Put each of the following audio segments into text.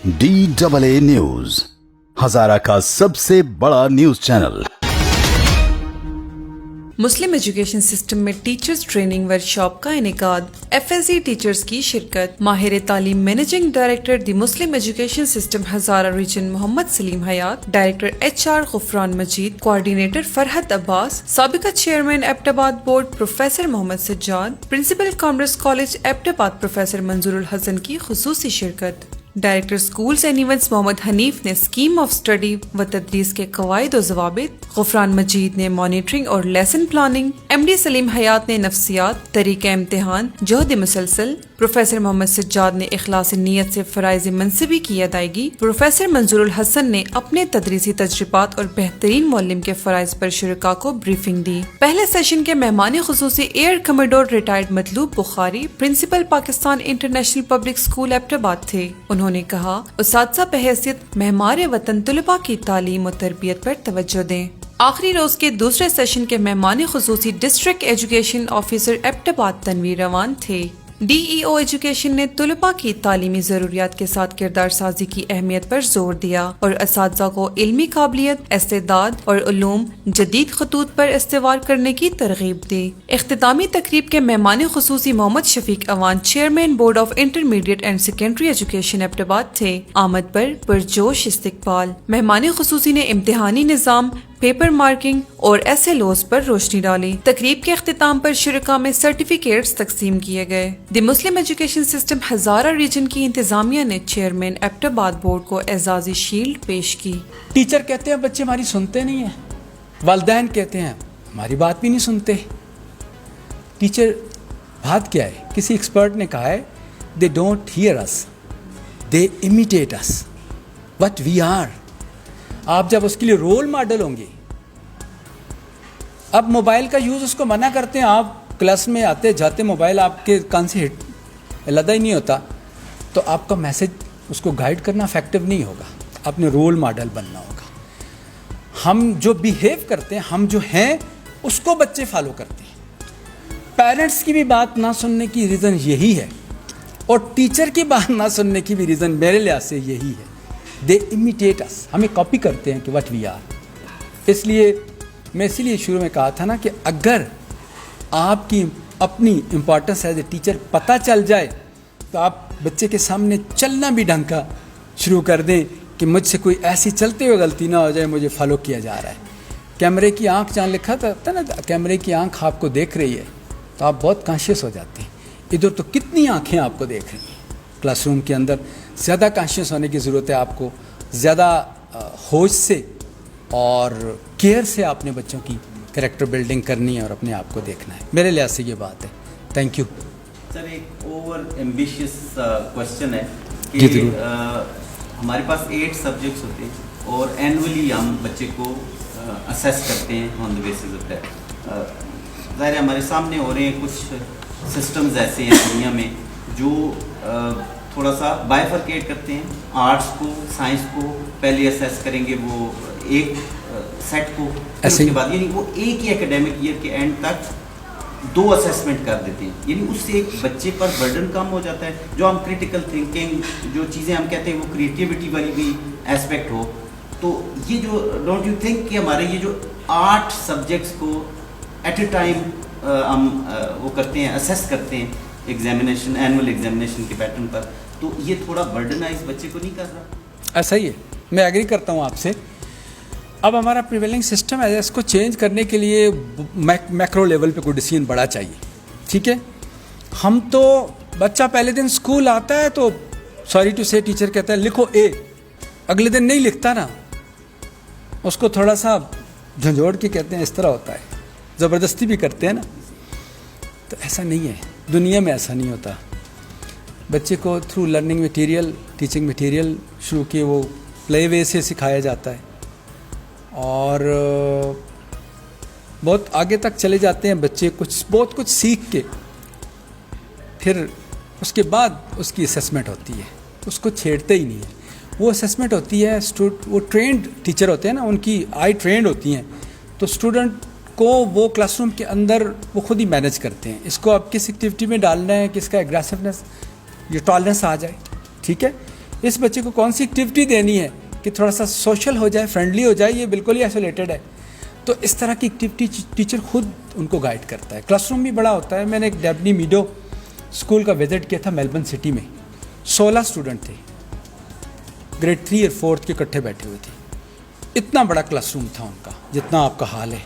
DAA news, हजारा का सबसे बड़ा news channel. Muslim education system में टीचर्स ट्रेनिंग वर्कशॉप का इनेकाद, FSE टीचर्स की शिरकत। माहिर तालीम managing director the Muslim education system Hazara region Mohammad Salim Hayat, director HR Ghufran Majeed, coordinator Farhat Abbas, साबिका chairman Abbottabad board professor Mohammad Sajjad, principal commerce college Abbottabad professor Manzoorul Hasan की खुसूसी शिरकत। Director schools and events Mohammad Hanif ने स्कीम ऑफ स्टडी व तदरीस के कवायद और ज़वाबित, गुफरान मजीद ने मॉनिटरिंग और लेसन प्लानिंग, MD सलीम हयात ने नफ्सियात, तरीक़े इम्तिहान, जोहद मुसलसल, प्रोफेसर मोहम्मद सज्जाद ने इखलास नीयत से फ़राइज़ मनसबी की अदायगी, प्रोफेसर मंजूरुल हसन ने अपने तदरीसी तजुर्बात और बेहतरीन मौलिम के फ़राइज़ पर शुरका को ब्रीफिंग दी। पहले सेशन के मेहमान खुसूसी air commodore retired Matloob Bukhari, principal Pakistan international public school Abbottabad थे। उन्होंने कहा, उस्ताद बहैसियत मेहमान वतन तुलबा की तालीम और तरबियत पर तवज्जो दें। आखिरी रोज के दूसरे सेशन के मेहमान खुसूसी district education officer Abbottabad Tanveer Rawan थे। DEO एजुकेशन ने तुलबा की तालीमी ज़रूरियात के साथ किरदार साजी की अहमियत पर जोर दिया और असातिज़ा को इल्मी काबिलियत, इस्तेदाद और उलूम जदीद खतूत पर इस्तेवार करने की तरगीब दी। इख्तितामी तकरीब के मेहमान खुसूसी Mohammad Shafiq Awan, chairman board of intermediate and secondary education Abbottabad थे। आमद पर पुरजोश इस्तकबाल। मेहमान खुसूसी ने इम्तिहानी निज़ाम, पेपर मार्किंग और SLOs पर रोशनी डाली। तकरीब के अख्तिताम पर शुरका में सर्टिफिकेट्स तकसीम किए गए। The Muslim education system Hazara region की इंतजामिया ने चेयरमैन एबटाबाद बोर्ड को एजाजी शील्ड पेश की। टीचर कहते हैं बच्चे हमारी सुनते नहीं हैं, वालिदैन कहते हैं हमारी बात भी नहीं सुनते। टीचर बात क्या है? किसी एक्सपर्ट ने कहा है, they don't hear us, they imitate us what we are. आप जब उसके लिए रोल मॉडल होंगे, अब मोबाइल का यूज़ उसको मना करते हैं, आप क्लास में आते जाते मोबाइल आपके कान से लदा ही नहीं होता, तो आपका मैसेज उसको गाइड करना इफेक्टिव नहीं होगा। अपने रोल मॉडल बनना होगा। हम जो बिहेव करते हैं, हम जो हैं, उसको बच्चे फॉलो करते हैं। पेरेंट्स की भी बात ना सुनने की रीज़न यही है और टीचर की बात ना सुनने की भी रीज़न मेरे लिहाज से यही है। दे इमिटेट अस, हमें कॉपी करते हैं कि व्हाट वी आर। इसलिए मैं इसीलिए शुरू में कहा था ना कि अगर आपकी अपनी इम्पोर्टेंस एज ए टीचर पता चल जाए तो आप बच्चे के सामने चलना भी ढंग का शुरू कर दें कि मुझसे कोई ऐसी चलते हुए गलती ना हो जाए, मुझे फॉलो किया जा रहा है। कैमरे की आंख जहाँ लिखा था ना, कैमरे की आंख आपको देख रही है तो आप बहुत कॉन्शियस हो जाते हैं। इधर तो कितनी आंखें आपको देख रही हैं। क्लासरूम के अंदर ज़्यादा कॉन्शियस होने की ज़रूरत है आपको, ज़्यादा होश से और केयर से आपने बच्चों की कैरेक्टर बिल्डिंग करनी है और अपने आप को देखना है। मेरे लिहाज से ये बात है। Thank you sir. एक ओवर एम्बिशियस क्वेश्चन है जी कि जरूर। हमारे पास 8 सब्जेक्ट्स होते हैं और एनुअली हम बच्चे को असेस करते हैं on the basis of that. ज़ाहिर है हमारे सामने हो रहे हैं कुछ सिस्टम्स ऐसे हैं दुनिया में जो थोड़ा सा बाइफरकेट करते हैं। आर्ट्स को, साइंस को पहले असेस करेंगे वो एक सेट को, उसके बाद यानी वो एक ही एकेडमिक ईयर के एंड तक 2 असेसमेंट कर देते हैं। यानी उससे एक बच्चे पर बर्डन कम हो जाता है। जो हम क्रिटिकल थिंकिंग, जो चीज़ें हम कहते हैं वो क्रिएटिविटी वाली भी एस्पेक्ट हो, तो ये जो डोंट यू थिंक कि हमारे ये जो 8 सब्जेक्ट्स को एट ए टाइम हम वो करते हैं, असेस करते हैं एग्जामिनेशन, एनुअल एग्जामिनेशन के पैटर्न पर, तो ये थोड़ा बर्डनाइज बच्चे को नहीं कर रहा? ऐसा ही है, मैं एग्री करता हूँ आपसे। अब हमारा प्रिवेलिंग सिस्टम है, इसको चेंज करने के लिए मैक्रो लेवल पे कोई डिसीजन बड़ा चाहिए। ठीक है, हम तो बच्चा पहले दिन स्कूल आता है तो सॉरी टू से टीचर कहता है लिखो A, अगले दिन नहीं लिखता ना, उसको थोड़ा सा झंझोड़ के कहते हैं, इस तरह होता है, ज़बरदस्ती भी करते हैं ना। तो ऐसा नहीं है, दुनिया में ऐसा नहीं होता। बच्चे को through learning material, teaching material शुरू किए वो प्ले वे से सिखाया जाता है और बहुत आगे तक चले जाते हैं बच्चे, बहुत कुछ सीख के फिर उसके बाद उसकी असेसमेंट होती है। उसको छेड़ते ही नहीं है, वो असेसमेंट होती है। वो ट्रेंड टीचर होते हैं ना, उनकी आई ट्रेंड होती हैं, तो स्टूडेंट को वो क्लासरूम के अंदर वो खुद ही मैनेज करते हैं। इसको आप किस एक्टिविटी में डालना है, किसका एग्रेसिवनेस, ये टॉलरेंस आ जाए, ठीक है। इस बच्चे को कौन सी एक्टिविटी देनी है कि थोड़ा सा सोशल हो जाए, फ्रेंडली हो जाए, ये बिल्कुल ही आइसोलेटेड है। तो इस तरह की एक्टिविटी टीचर खुद उनको गाइड करता है। क्लासरूम भी बड़ा होता है। मैंने एक डेबनी मीडो स्कूल का विज़िट किया था मेलबर्न सिटी में। 16 स्टूडेंट थे, ग्रेड 3 और 4 के इकट्ठे बैठे हुए थे। इतना बड़ा क्लासरूम था उनका जितना आपका हाल है।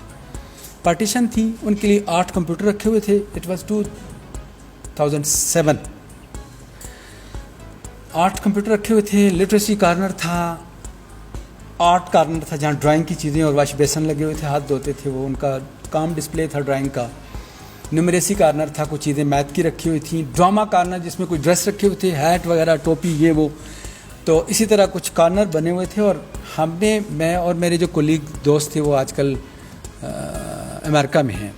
पार्टीशन थी, उनके लिए 8 कंप्यूटर रखे हुए थे। It was 2007। 8 कंप्यूटर रखे हुए थे। लिटरेसी कॉर्नर था, आर्ट कॉर्नर था जहाँ ड्राइंग की चीज़ें और वाश बेसन लगे हुए थे, हाथ धोते थे वो, उनका काम डिस्प्ले था ड्राइंग का। न्यूमरेसी कॉर्नर था, कुछ चीज़ें मैथ की रखी हुई थी। ड्रामा कॉर्नर जिसमें कुछ ड्रेस रखे हुए थे, हैट वगैरह, टोपी, ये वो। तो इसी तरह कुछ कॉर्नर बने हुए थे। और हमने, मैं और मेरे जो कोलीग दोस्त थे वो आजकल अमेरिका में हैं,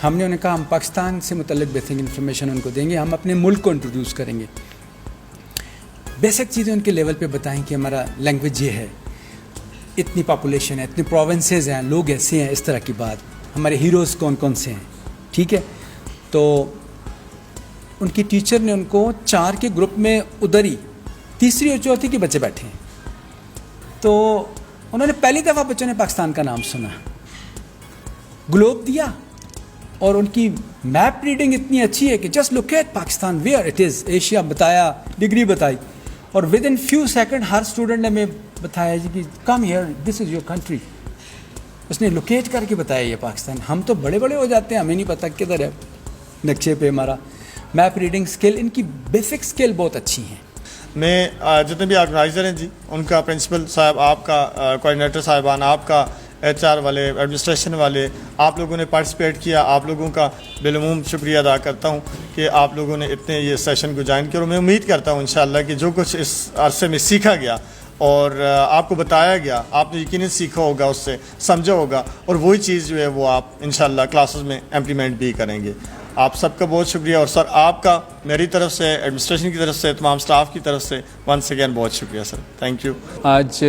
हमने उन्हें कहा हम पाकिस्तान से मुतल्लिक बेसिक इन्फॉर्मेशन उनको देंगे, हम अपने मुल्क को इंट्रोड्यूस करेंगे, बेसिक चीज़ें उनके लेवल पे बताएं कि हमारा लैंग्वेज ये है, इतनी पॉपुलेशन है, इतनी प्रोविंसेस हैं, लोग ऐसे हैं, इस तरह की बात, हमारे हीरोज़ कौन कौन से हैं, ठीक है। तो उनकी टीचर ने उनको 4 के ग्रुप में उधर ही 3री और 4थी के बच्चे बैठे हैं। तो उन्होंने पहली दफ़ा बच्चों ने पाकिस्तान का नाम सुना, ग्लोब दिया, और उनकी मैप रीडिंग इतनी अच्छी है कि just look at Pakistan where it is, Asia बताया, डिग्री बताई, और विद इन फ्यू सेकंड हर स्टूडेंट ने हमें बताया जी कि come here, this is your country. उसने लोकेट करके बताया ये पाकिस्तान। हम तो बड़े बड़े हो जाते हैं, हमें नहीं पता किधर है नक्शे पे हमारा। मैप रीडिंग स्किल, इनकी बेसिक स्किल बहुत अच्छी हैं। मैं जितने भी ऑर्गेनाइज़र हैं जी, उनका, प्रिंसिपल साहब आपका, कोऑर्डिनेटर साहिबान आपका, HR वाले, एडमिनिस्ट्रेशन वाले, आप लोगों ने पार्टिसिपेट किया, आप लोगों का बिलूम शुक्रिया अदा करता हूँ कि आप लोगों ने इतने ये सेशन को ज्वाइन किया। और मैं उम्मीद करता हूँ इंशाअल्लाह कि जो कुछ इस अरसे में सीखा गया और आपको बताया गया, आपने यकीनन सीखा होगा, उससे समझा होगा, और वही चीज़ जो है वो आप इंशाअल्लाह क्लासेस में इम्प्लीमेंट भी करेंगे। आप सबका बहुत शुक्रिया। और सर आपका मेरी तरफ से, एडमिनिस्ट्रेशन की तरफ से, तमाम स्टाफ की तरफ से वंस अगेन बहुत शुक्रिया सर, थैंक यू। आज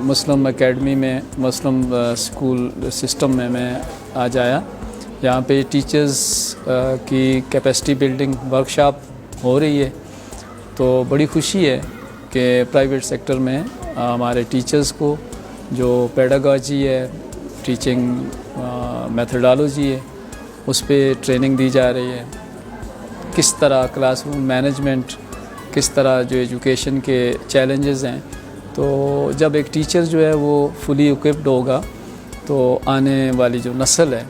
मुस्लिम एकेडमी में, मुस्लिम स्कूल सिस्टम में मैं आज आया। यहाँ पे टीचर्स की कैपेसिटी बिल्डिंग वर्कशॉप हो रही है, तो बड़ी खुशी है कि प्राइवेट सेक्टर में हमारे टीचर्स को जो पेडागॉजी है, टीचिंग मेथडोलॉजी है, उस पर ट्रेनिंग दी जा रही है। किस तरह क्लासरूम मैनेजमेंट, किस तरह जो एजुकेशन के चैलेंजेस हैं, तो जब एक टीचर जो है वो फुली इक्विप्ड होगा तो आने वाली जो नस्ल है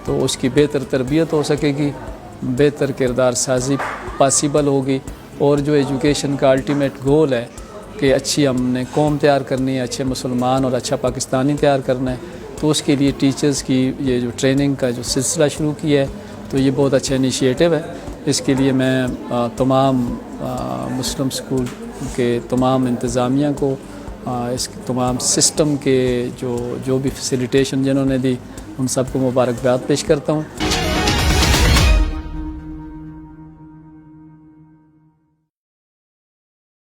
तो उसकी बेहतर तरबियत हो सकेगी, बेहतर किरदार साजी पॉसिबल होगी। और जो एजुकेशन का अल्टीमेट गोल है कि अच्छी हमने कौम तैयार करनी है, अच्छे मुसलमान और अच्छा पाकिस्तानी तैयार करना है, तो उसके लिए टीचर्स की ये जो ट्रेनिंग का जो सिलसिला शुरू किया है, तो ये बहुत अच्छा इनिशिएटिव है। इसके लिए मैं तमाम मुस्लिम स्कूल के तमाम इंतज़ामिया को, इस तमाम सिस्टम के जो भी फैसिलिटेशन जिन्होंने दी, उन सबको मुबारकबाद पेश करता हूँ।